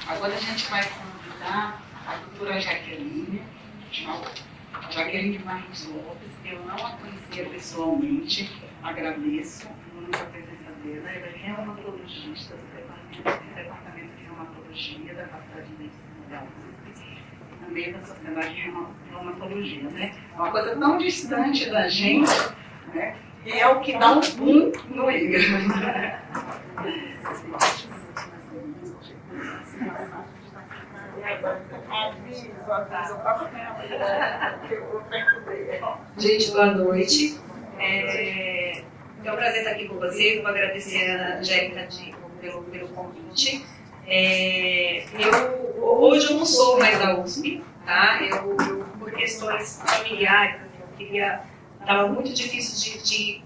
Agora a gente vai convidar a doutora Jaqueline, a Jaqueline Marques Lopes. Eu não a conhecia pessoalmente, agradeço muito a presença dela. Ela é reumatologista do Departamento de Reumatologia da Faculdade de Medicina da USP, também da Sociedade de Reumatologia, né? Uma coisa tão distante da gente, né? E é o que dá um boom no hígado. Gente, boa noite. É um prazer estar aqui com vocês. Eu vou agradecer a Angélica pelo convite. Hoje eu não sou mais da USP, tá? Por questões familiares, estava muito difícil de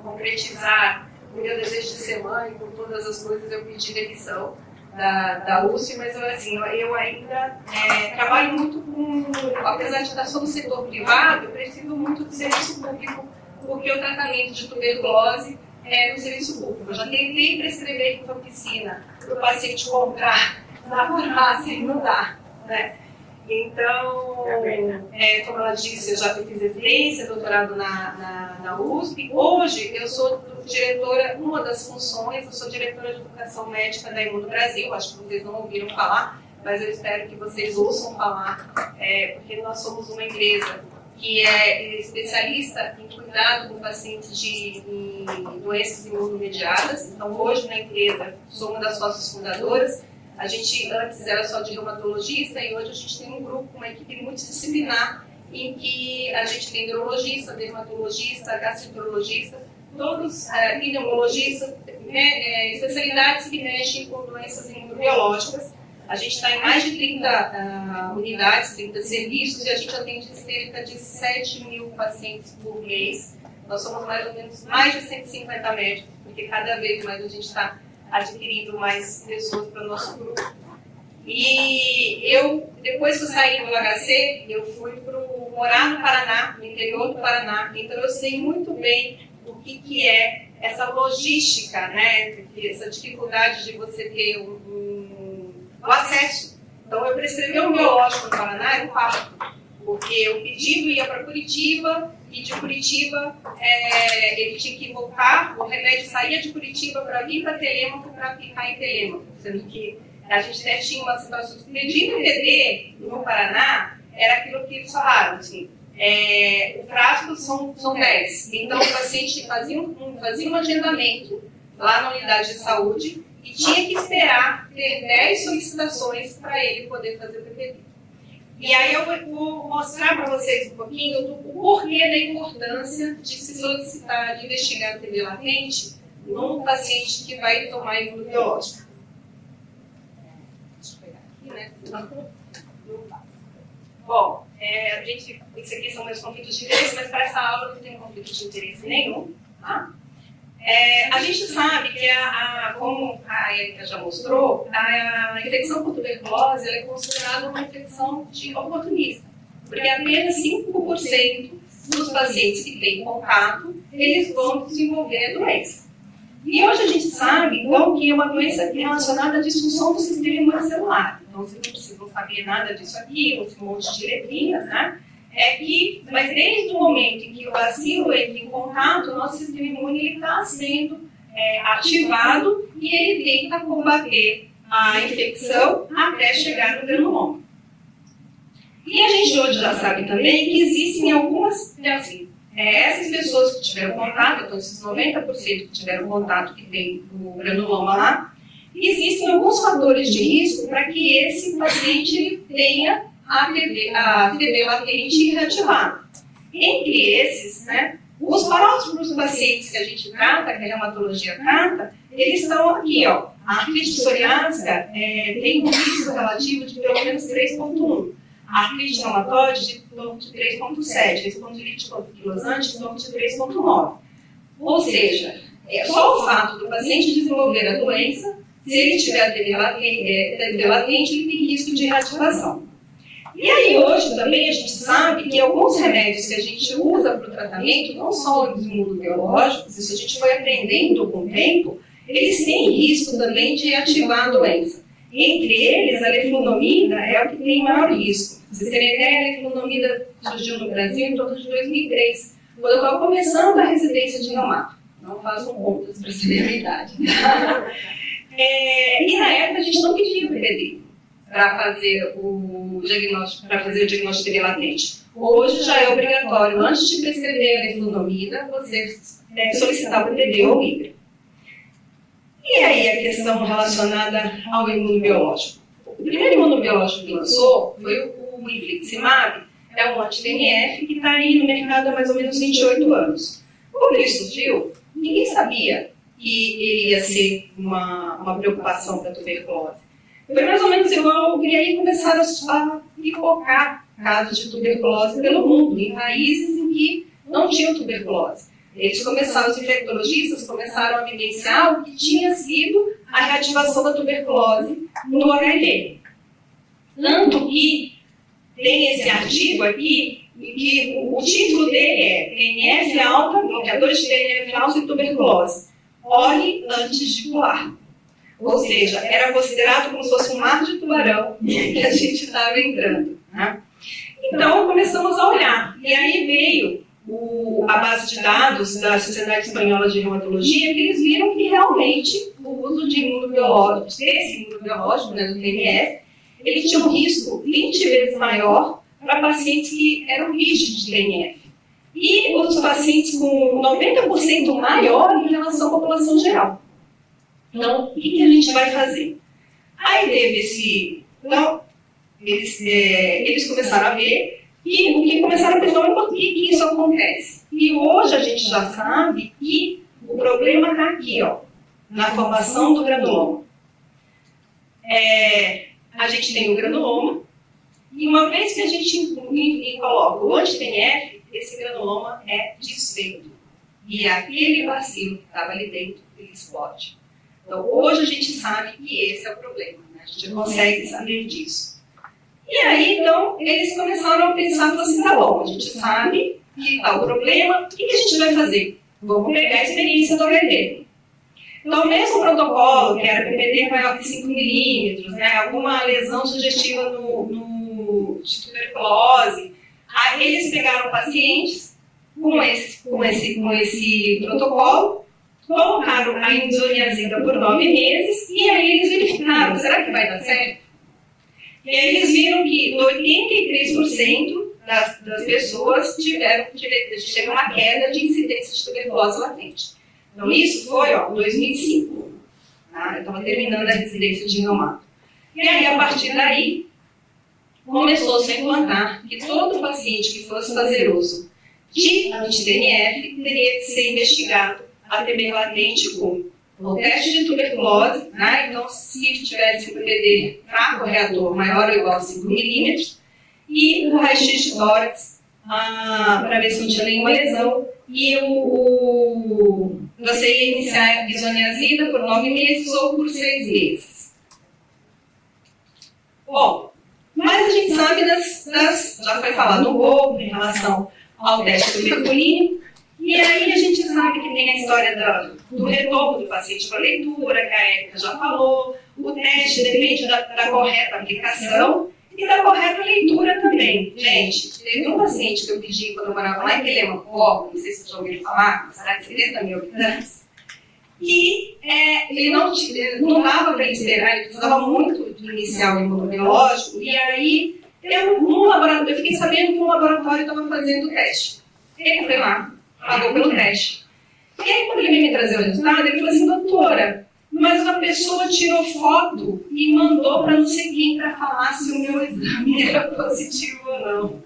concretizar o meu desejo de ser mãe, com todas as coisas, eu pedi demissão da USP, mas eu ainda trabalho muito apesar de estar só no setor privado, eu preciso muito do serviço público, porque o tratamento de tuberculose é no serviço público. Eu já tentei prescrever rifampicina para o paciente comprar na farmácia e não dá, né? Então, como ela disse, eu já fiz residência, doutorado na USP. Hoje eu sou diretora, uma das funções, eu sou diretora de educação médica da Imuno Brasil. Acho que vocês não ouviram falar, mas eu espero que vocês ouçam falar, porque nós somos uma empresa que é especialista em cuidado com pacientes de doenças imunomediadas. Então, hoje na empresa, sou uma das sócias fundadoras. A gente antes era só de reumatologista e hoje a gente tem um grupo, uma equipe multidisciplinar, em que a gente tem neurologista, dermatologista, gastroenterologista, todos pneumologistas, especialidades que mexem com doenças imunobiológicas. A gente está em mais de 30 unidades, 30 serviços, e a gente atende cerca de 7 mil pacientes por mês. Nós somos mais ou menos mais de 150 médicos, porque cada vez mais a gente está adquirindo mais pessoas para o nosso grupo. E depois que eu saí do HC, eu fui morar no Paraná, no interior do Paraná. Então eu sei muito bem o que é essa logística, né? Essa dificuldade de você ter o acesso. Então eu prescrevi um biológico no Paraná, era um parto, porque o pedido ia para Curitiba, e de Curitiba ele tinha que voltar, o remédio saía de Curitiba para vir para Telêmaco para aplicar em Telêmaco, sendo que a gente até tinha uma situação de pedir PD no Paraná, era aquilo que eles falaram, assim, o prazo são 10, então o paciente fazia um agendamento lá na unidade de saúde e tinha que esperar ter 10 solicitações para ele poder fazer o PPD. E aí eu vou mostrar para vocês um pouquinho o porquê da importância de se solicitar, de investigar a TB latente num paciente que vai tomar imunobiológico. Deixa eu pegar aqui, né? Não tá. Bom, isso aqui são meus conflitos de interesse, mas para essa aula eu não tenho conflito de interesse nenhum, tá? A gente sabe que, como a Erika já mostrou, a infecção por tuberculose é considerada uma infecção de oportunista, porque apenas 5% dos pacientes que têm contato, eles vão desenvolver a doença. E hoje a gente sabe, então, que é uma doença relacionada à disfunção do sistema imunocelular. Então, vocês não precisam saber nada disso aqui, um monte de letrinhas, né? Mas desde o momento em que o bacilo entra em contato, o nosso sistema imune está sendo ativado e ele tenta combater a infecção até chegar no granuloma. E a gente hoje já sabe também que existem algumas, essas pessoas que tiveram contato, então esses 90% que tiveram contato que tem o granuloma lá, existem alguns fatores de risco para que esse paciente tenha a TB latente reativada. Entre esses, né, os próximos pacientes que a gente trata, que a reumatologia trata, eles estão aqui, ó. A artrite psoriásica tem um risco relativo de pelo menos 3,1. A artrite reumatoide de torno de 3,7. A espondilite anquilosante de torno de 3,9. Ou seja, só o fato do paciente desenvolver a doença, se ele tiver a TB latente, ele tem risco de reativação. E aí hoje também a gente sabe que alguns remédios que a gente usa para o tratamento, não só os imunobiológicos, isso a gente foi aprendendo com o tempo, eles têm risco também de ativar a doença. Entre eles, a leflunomida é o que tem maior risco. Pra vocês terem ideia, a leflunomida surgiu no Brasil em torno de 2003, quando eu estava começando a residência de reumato. Não façam contas para saber a minha idade. E na época a gente não pedia PPD para fazer o diagnóstico TB latente. Hoje já é obrigatório, antes de prescrever a leflunomida, você deve solicitar o PPD ou IBRA. E aí a questão relacionada ao imunobiológico. O primeiro imunobiológico que lançou foi o infliximab, é um anti-TNF que está aí no mercado há mais ou menos 28 anos. Quando ele surgiu, ninguém sabia que ele ia ser uma preocupação para a tuberculose. Foi mais ou menos igual, e aí começaram a pipocar casos de tuberculose pelo mundo, em países em que não tinham tuberculose. Os infectologistas começaram a vivenciar o que tinha sido a reativação da tuberculose no HIV. Tanto que tem esse artigo aqui, que o título dele é TNF alta, bloqueadores de TNF alta e tuberculose. Olhe antes de pular. Ou seja, era considerado como se fosse um mar de tubarão que a gente estava entrando. Né? Então, começamos a olhar. E aí veio a base de dados da Sociedade Espanhola de Reumatologia, que eles viram que realmente o uso de imunobiológicos, desse imunobiológico, né, do TNF, ele tinha um risco 20 vezes maior para pacientes que eram rígidos de TNF. E os pacientes com 90% maior em relação à população geral. Então, o que a gente vai fazer? Aí teve esse... Então, eles começaram a ver e o que começaram a pensar, por que isso acontece? E hoje a gente já sabe que o problema está aqui, ó, na formação do granuloma. A gente tem o granuloma, e uma vez que a gente coloca o anti-TNF, esse granuloma é desfeito. E aquele bacilo que estava ali dentro, ele explode. Então, hoje a gente sabe que esse é o problema, né? A gente consegue saber disso. E aí, então, eles começaram a pensar, falaram assim, tá bom, a gente sabe que está o problema, o que a gente vai fazer? Vamos pegar a experiência do HIV. Então, o mesmo protocolo, que era PPD maior que 5 milímetros, né, alguma lesão sugestiva de tuberculose, aí eles pegaram pacientes com esse protocolo, colocaram a isoniazida por 9 meses, e aí eles verificaram, será que vai dar certo? E aí eles viram que 83% das pessoas teve uma queda de incidência de tuberculose latente. Então isso foi em 2005. Tá? Eu estava terminando a residência de reumato. E aí, a partir daí, começou-se a implantar que todo paciente que fosse fazer uso de anti-TNF teria que ser investigado a TB latente com o teste de tuberculose, né? Então, se tivesse um PPD fraco reator maior ou igual a 5 milímetros, e o raio-x de tórax para ver se não tinha nenhuma lesão, e você ia iniciar a isoniazida por 9 meses ou por 6 meses. Bom, mas a gente sabe já foi falado um pouco em relação ao teste tuberculino, e aí a gente sabe que tem a história do retorno do paciente para a leitura, que a Érica já falou. O teste depende da correta aplicação e da correta leitura também. Gente, teve um paciente que eu pedi quando eu morava lá em Telemaco, não sei se vocês já ouviram falar, mas será de 70 mil habitantes, e ele não dava para ele esperar, ele precisava muito de iniciar o imunobiológico, e aí eu fiquei sabendo que um laboratório estava fazendo o teste. Ele foi lá, pagou pelo teste. E aí, quando ele veio me trazer o resultado, ele falou assim, doutora, mas a pessoa tirou foto e mandou para não sei quem para falar se o meu exame era positivo ou não.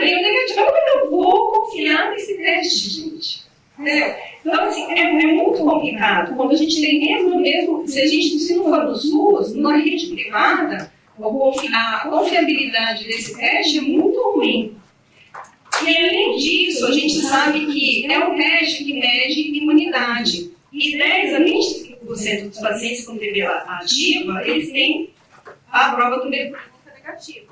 Veio negativo. Como é que eu vou confiar nesse teste, gente? Entendeu? Então, assim, é muito complicado. Quando a gente tem mesmo se não for no SUS, na rede privada, a confiabilidade desse teste é muito ruim. E além disso, a gente sabe que é um teste que mede imunidade. E 10 a 25% dos pacientes com TB ativa, eles têm a prova tuberculose negativa.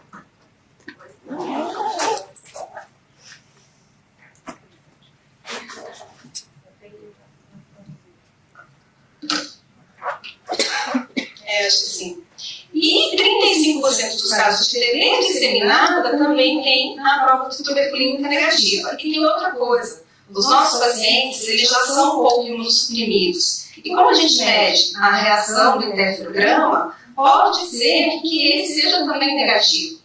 95% dos casos de TB disseminada também tem a prova de tuberculínica negativa. E tem outra coisa, os nossos pacientes, eles já são um pouco imunossuprimidos. E como a gente mede a reação do interferograma, pode ser que ele seja também negativo.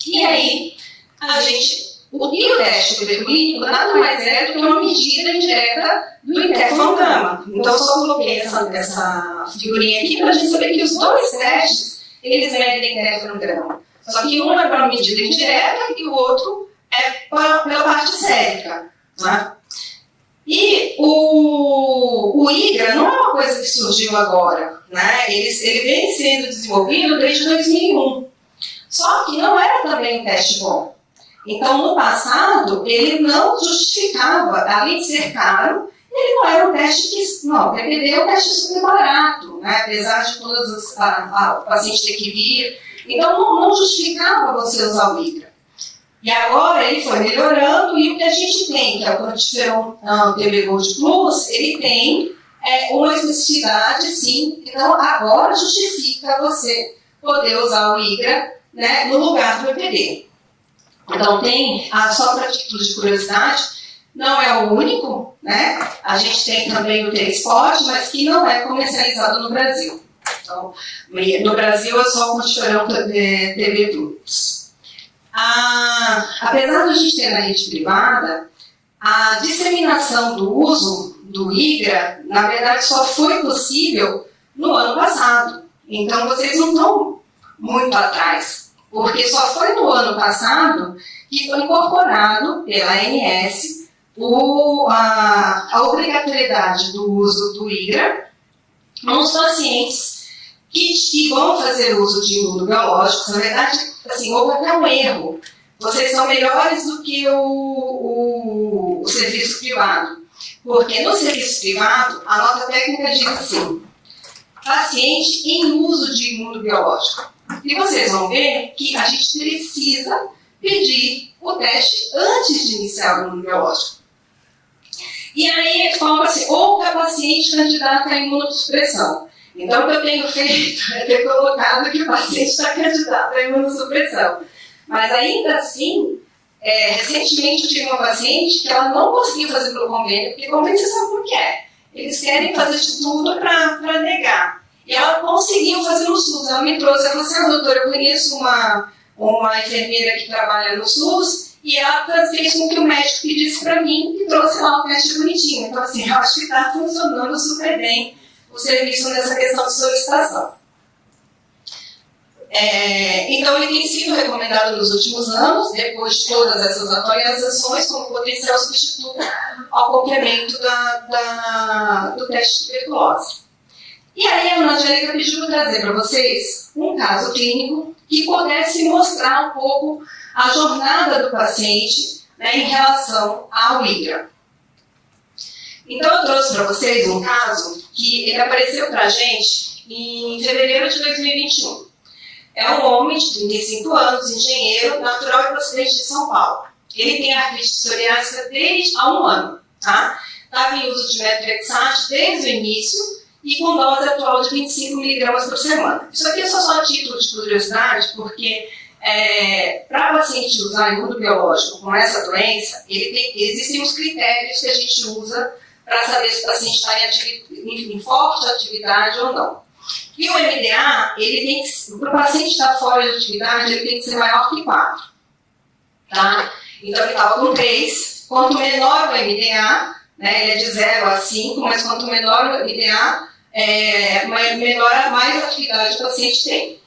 E aí, o teste tuberculínico nada mais é do que uma medida indireta do interferograma. Então, eu só coloquei essa figurinha aqui para a gente saber que os dois testes, eles medem interferograma. Só que um é para uma medida indireta e o outro é pela parte sérica. Né? E o IGRA não é uma coisa que surgiu agora. Né? Ele vem sendo desenvolvido desde 2001. Só que não era também um teste bom. Então, no passado, ele não justificava, além de ser caro, ele não era um teste que... Não, o PPD é um teste super barato, né? Apesar de todas o paciente ter que vir. Então, não justificava você usar o IGRA. E agora ele foi melhorando e o que a gente tem, que é o Quantiferon TB Gold Plus, ele tem uma especificidade, sim. Então, agora justifica você poder usar o IGRA, né, no lugar do PPD. Então, tem, só para título de curiosidade, não é o único, né? A gente tem também o T-Sport, mas que não é comercializado no Brasil. Então, no Brasil é só o Quantiferon TB Plus. Apesar de a gente ter na rede privada, a disseminação do uso do IGRA, na verdade, só foi possível no ano passado. Então, vocês não estão muito atrás, porque só foi no ano passado que foi incorporado pela ANS a obrigatoriedade do uso do IGRA nos pacientes que vão fazer uso de imunobiológicos. Na verdade, assim, houve até um erro. Vocês são melhores do que o serviço privado. Porque no serviço privado, a nota técnica diz assim, paciente em uso de imunobiológico. E vocês vão ver que a gente precisa pedir o teste antes de iniciar o imunobiológico. E aí, fala-se, ou que a paciente candidata à imunossupressão. Então, o que eu tenho feito é ter colocado que o paciente está candidato à imunossupressão. Mas ainda assim, recentemente eu tive uma paciente que ela não conseguiu fazer pelo convênio, porque o convênio você sabe por que é. Eles querem fazer de tudo para negar. E ela conseguiu fazer no SUS. Ela me trouxe, ela falou assim, doutora, eu conheço uma enfermeira que trabalha no SUS, e ela fez com que o médico pedisse para mim e trouxe lá o teste bonitinho. Então, assim, eu acho que está funcionando super bem o serviço nessa questão de solicitação. Então, ele tem sido recomendado nos últimos anos, depois de todas essas atualizações, como potencial substituto ao complemento do teste de tuberculose. E aí, a Ana Angélica pediu para trazer para vocês um caso clínico que pudesse mostrar um pouco a jornada do paciente, né, em relação ao IGRA. Então, eu trouxe para vocês um caso que ele apareceu para a gente em fevereiro de 2021. É um homem de 35 anos, engenheiro, natural e procedente de São Paulo. Ele tem artrite psoriásica desde há 1 ano, tá? Estava em uso de methotrexate desde o início e com dose atual de 25 mg por semana. Isso aqui é só a título de curiosidade, porque para o paciente usar imunobiológico com essa doença, existem os critérios que a gente usa para saber se o paciente está em forte atividade ou não. E o MDA, para o paciente estar fora de atividade, ele tem que ser maior que 4. Tá? Então, ele estava com 3. Quanto menor o MDA, né, ele é de 0 a 5, mas quanto menor o MDA, mais atividade o paciente tem.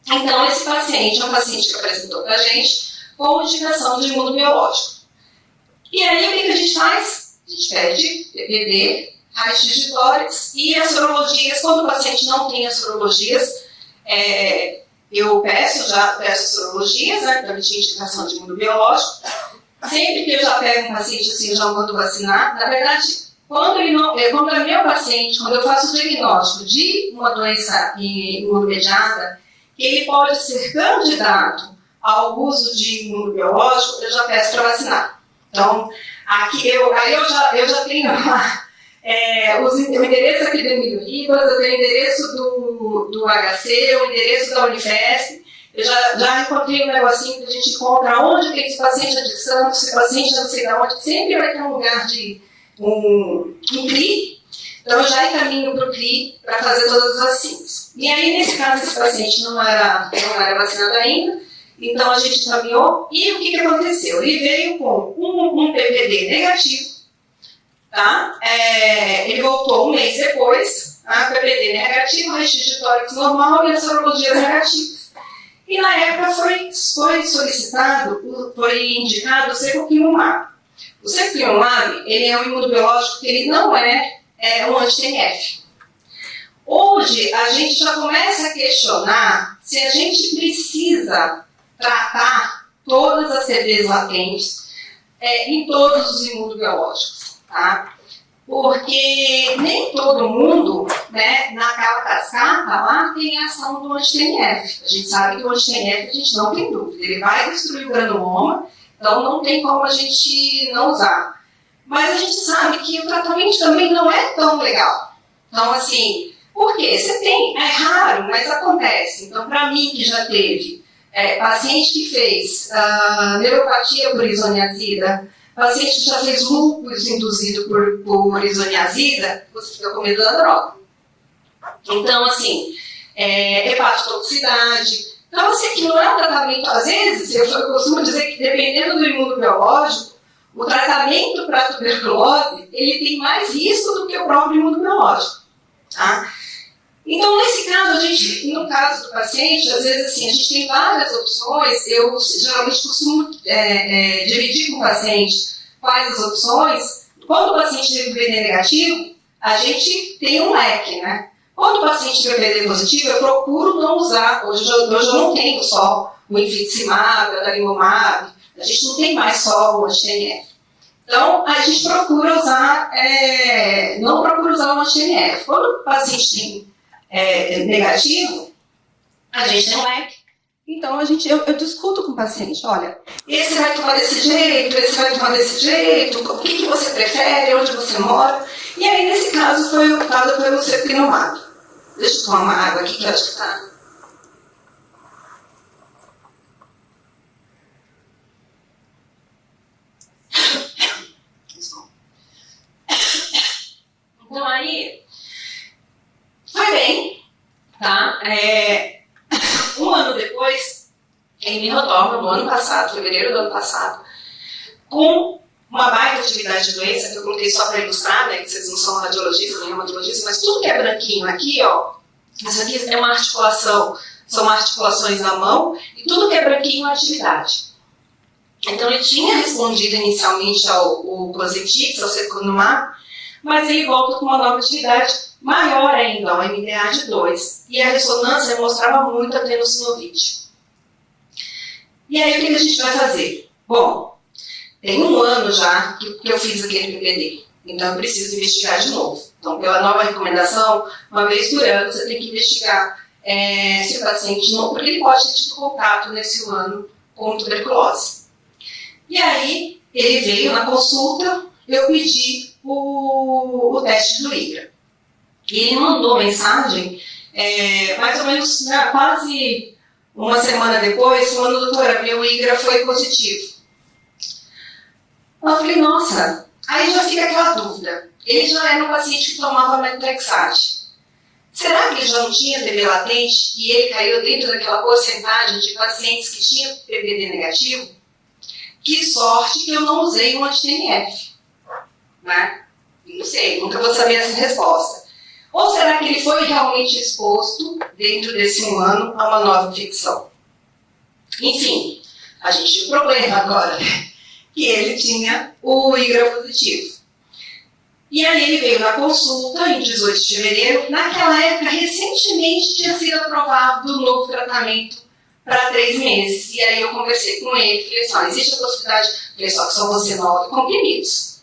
Então, esse paciente é um paciente que apresentou para a gente com indicação de imunobiológico. E aí, o que a gente faz? A gente pede PPD, raio-x de tórax e as sorologias. Quando o paciente não tem as sorologias, eu peço sorologias, né, para emitir indicação de imunobiológico. Sempre que eu já pego um paciente assim, eu já mando vacinar. Na verdade, quando é meu paciente, quando eu faço o diagnóstico de uma doença imunomediada, ele pode ser candidato ao uso de imunobiológico, eu já peço para vacinar. Então, aqui eu já tenho o endereço aqui do Emílio Ribas, eu tenho o endereço do HC, o endereço da Unifesp. Eu já encontrei um negocinho que a gente encontra onde tem esse paciente é de Santos, esse paciente não sei de onde, sempre vai ter um lugar de um CRI. Então eu já encaminho para o CRI para fazer todas as vacinas. E aí, nesse caso, esse paciente não era vacinado ainda, então a gente encaminhou. E o que aconteceu? Ele veio com um PPD negativo, tá? Ele voltou um mês depois, a PPD negativo, raio-x de tórax normal e as sorologias negativas. E na época foi solicitado, foi indicado o secukinumab. O secukinumab, ele é um imunobiológico que ele não é um anti-TNF. Hoje, a gente já começa a questionar se a gente precisa tratar todas as TBs latentes em todos os imunobiológicos, tá? Porque nem todo mundo, né, naquela cascata lá tem ação do anti-TNF. A gente sabe que o anti-TNF a gente não tem dúvida, ele vai destruir o granuloma, então não tem como a gente não usar. Mas a gente sabe que o tratamento também não é tão legal. Então, assim, por quê? Você tem, é raro, mas acontece. Então, para mim que já teve paciente que fez neuropatia por isoniazida, paciente que já fez lúpus induzido por isoniazida, você fica com medo da droga. Então, assim, hepatotoxicidade. Então, assim, que não é um tratamento, às vezes, eu costumo dizer que dependendo do imunobiológico, o tratamento para a tuberculose, ele tem mais risco do que o próprio imunobiológico, tá? Então, nesse caso, no caso do paciente, às vezes, assim, a gente tem várias opções. Eu geralmente costumo dividir com o paciente quais as opções. Quando o paciente tem PPD negativo, a gente tem um leque, né? Quando o paciente tem PPD positivo, eu procuro não usar. Hoje eu não tenho só o infliximab, o adalimumab, a gente não tem mais só o anti-TNF. Então, a gente procura usar, não procura usar o anti-TNF. Quando o paciente tem negativo, a gente tem um leque. Então, eu discuto com o paciente, olha, esse vai tomar desse jeito, esse vai tomar desse jeito, o que você prefere, onde você mora. E aí, nesse caso, foi optado pelo secukinumab. Deixa eu tomar uma água aqui que eu acho que está... Então, aí, foi bem, tá? Um ano depois, ele me retorna no ano passado, fevereiro do ano passado, com uma baita atividade de doença, que eu coloquei só para ilustrar, né, que vocês não são radiologistas nem reumatologistas, mas tudo que é branquinho aqui, ó, isso aqui é uma articulação, são articulações na mão, e tudo que é branquinho é atividade. Então, ele tinha respondido inicialmente ao Cosentix, ao secukinumab, mas ele volta com uma nova atividade maior ainda, o MDA-2. E a ressonância mostrava muito a tenossinovite. E aí, o que a gente vai fazer? Bom, tem um ano já que eu fiz aquele PPD, então eu preciso investigar de novo. Então, pela nova recomendação, uma vez por ano, você tem que investigar se o paciente não, porque ele pode ter tido contato nesse ano com tuberculose. E aí, ele veio na consulta, eu pedi o teste do IGRA. E ele mandou mensagem, mais ou menos quase uma semana depois, falando, doutora, meu IGRA foi positivo. Eu falei, nossa, aí já fica aquela dúvida. Ele já era um paciente que tomava methotrexate. Será que ele já não tinha TB latente e ele caiu dentro daquela porcentagem de pacientes que tinham PPD negativo? Que sorte que eu não usei um anti-TNF. Né? Não sei, nunca vou saber essa resposta. Ou será que ele foi realmente exposto, dentro desse um ano, a uma nova infecção? Enfim, a gente tinha um problema agora, né? Que ele tinha o IGRA positivo. E aí ele veio na consulta, em 18 de fevereiro. Naquela época, recentemente, tinha sido aprovado um novo tratamento para 3 meses. E aí eu conversei com ele, falei assim, existe a possibilidade, falei, só que são você 9 comprimidos.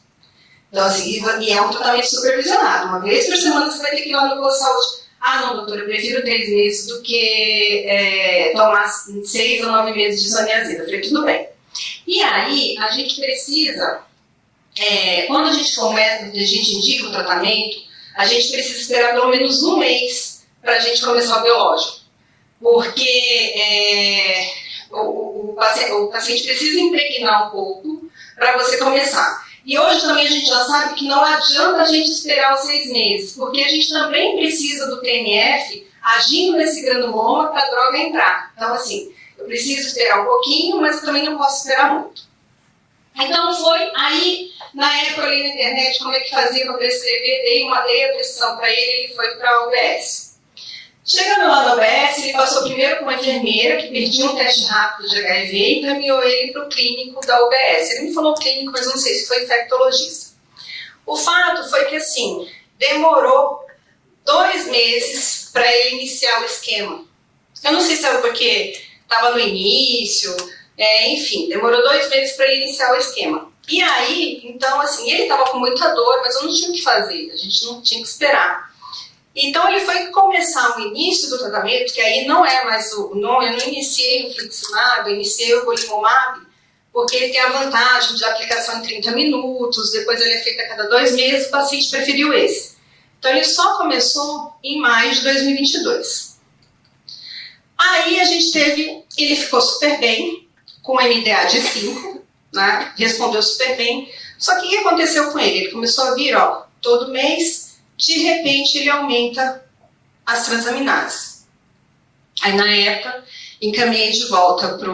Então, assim, e é um tratamento supervisionado. Uma vez por semana você vai ter que ir lá no posto de saúde. Ah, não, doutora, eu prefiro 3 meses do que tomar 6 ou 9 meses de isoniazida. Eu falei, tudo bem. E aí, a gente precisa quando a gente indica o tratamento, a gente precisa esperar pelo menos um mês para a gente começar o biológico. Porque o paciente precisa impregnar um pouco para você começar. E hoje também a gente já sabe que não adianta a gente esperar os 6 meses, porque a gente também precisa do TNF agindo nesse granuloma para a droga entrar. Então, assim, eu preciso esperar um pouquinho, mas eu também não posso esperar muito. Então foi aí, na época eu li na internet como é que fazia para prescrever, dei a prescrição para ele foi para a UBS. Chegando lá na UBS, ele passou primeiro com uma enfermeira que perdia um teste rápido de HIV e encaminhou ele para o clínico da UBS. Ele me falou clínico, mas não sei se foi infectologista. O fato foi que, assim, demorou 2 meses para ele iniciar o esquema. Eu não sei se era porque estava no início, enfim, demorou 2 meses para ele iniciar o esquema. E aí, então, assim, ele estava com muita dor, mas eu não tinha o que fazer, a gente não tinha que esperar. Então ele foi começar o início do tratamento, que aí não é mais eu não iniciei o infliximab, eu iniciei o golimumab, porque ele tem a vantagem de aplicação em 30 minutos, depois ele é feito a cada 2 meses, o paciente preferiu esse. Então ele só começou em maio de 2022. Aí a gente ele ficou super bem, com MDA de 5, né? Respondeu super bem, só que o que aconteceu com ele? Ele começou a vir, todo mês. De repente ele aumenta as transaminases. Aí na época encaminhei de volta para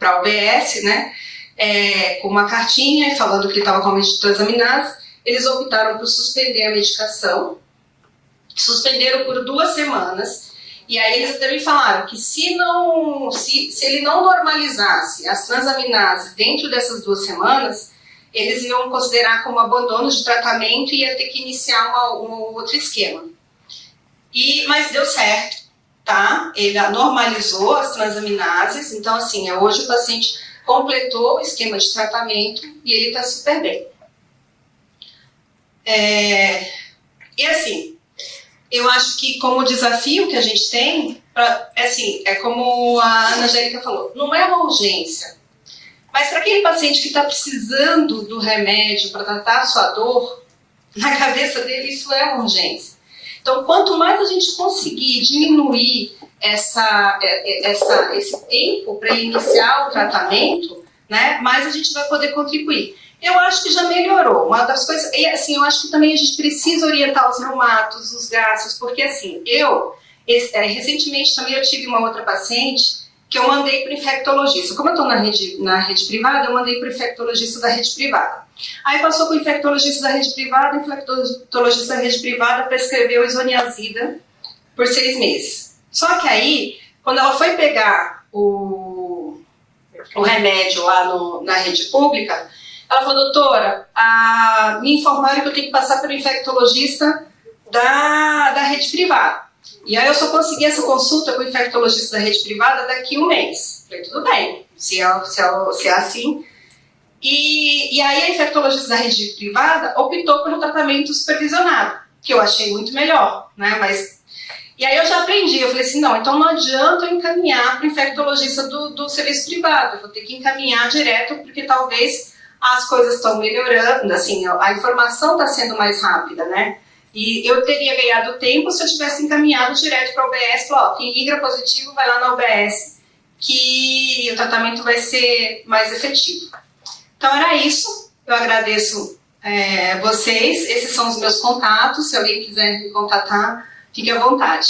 a UBS, né, com uma cartinha falando que ele estava com aumento de transaminases. Eles optaram por suspender a medicação, suspenderam por 2 semanas, e aí eles também falaram que se ele não normalizasse as transaminases dentro dessas 2 semanas, eles iam considerar como abandono de tratamento e ia ter que iniciar um outro esquema. Mas deu certo, tá? Ele normalizou as transaminases, então assim, hoje o paciente completou o esquema de tratamento e ele está super bem. E assim, eu acho que como desafio que a gente tem, é como a Ana Angélica falou, não é uma urgência. Mas para aquele paciente que está precisando do remédio para tratar a sua dor, na cabeça dele isso é uma urgência. Então, quanto mais a gente conseguir diminuir esse tempo para iniciar o tratamento, né, mais a gente vai poder contribuir. Eu acho que já melhorou. Uma das coisas, e assim, eu acho que também a gente precisa orientar os reumatos, os gastos, porque assim, recentemente também eu tive uma outra paciente que eu mandei para o infectologista. Como eu estou na rede privada, eu mandei para o infectologista da rede privada. Aí passou para o infectologista da rede privada, o infectologista da rede privada prescreveu isoniazida por 6 meses. Só que aí, quando ela foi pegar o remédio lá na rede pública, ela falou, doutora, me informaram que eu tenho que passar pelo infectologista da rede privada. E aí eu só consegui essa consulta com o infectologista da rede privada daqui a 1 mês. Falei, tudo bem, se é assim. E aí a infectologista da rede privada optou pelo tratamento supervisionado, que eu achei muito melhor, né? E aí eu já aprendi, eu falei assim, não, então não adianta eu encaminhar para o infectologista do serviço privado, eu vou ter que encaminhar direto, porque talvez as coisas estão melhorando, assim, a informação está sendo mais rápida, né? E eu teria ganhado tempo se eu tivesse encaminhado direto para a UBS, falou, tem IGRA positivo, vai lá na UBS, que o tratamento vai ser mais efetivo. Então era isso, eu agradeço vocês, esses são os meus contatos, se alguém quiser me contatar, fique à vontade.